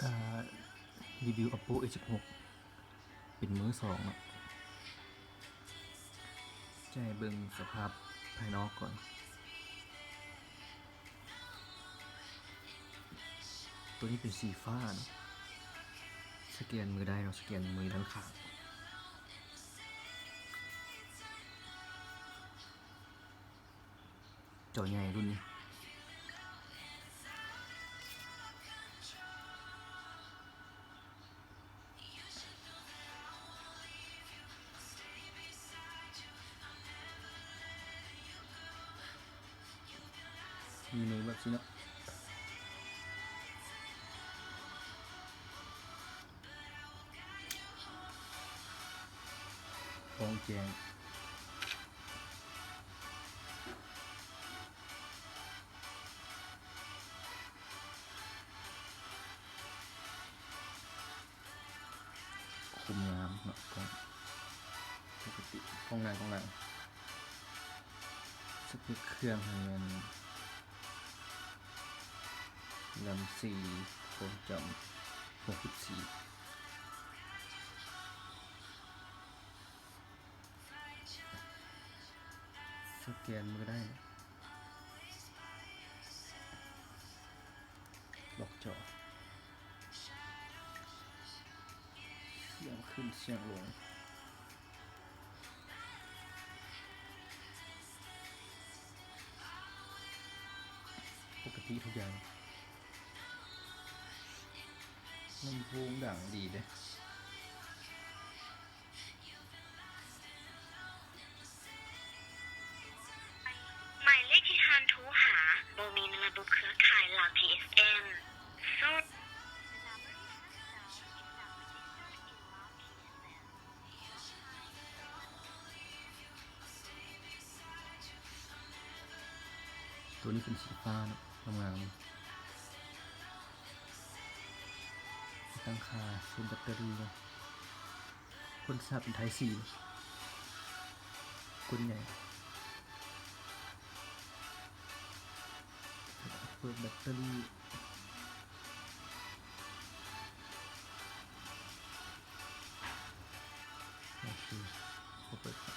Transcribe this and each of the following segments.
ก็รีวิว Oppo A16 เป็นมือสองอะจะให้เบิ่งสภาพภายนอกก่อนตัวนี้เป็นสีฟ้าเนาะสแกนมือได้เนาะสแกนมือด้านข้างจอใหญ่รุ่นนี้มีมือแบบนี้เนาะกองแจงคุมงามเนาะกองปกติกองหน้สเปคเครื่องให้มันลำสี่ความจำ64สแกนมือได้ล็อกจอเสียงขึ้นเสียงลงปกติทุกอย่างลำโพงดังดีเลยหมายเลขที่ท่านโทรหาบ่มีในระบบเครือข่ายหลัก GSM สุดตัวนี้เป็นสีฟ้าเนาะงามตั้งค่าซูมแบตเตอรี่เนาะคนทราบเป็นไทป์ C ก้นใหญ่เปิดแบตเตอรี่โอเคเปิดครับ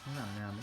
ข้างหลังงามไหม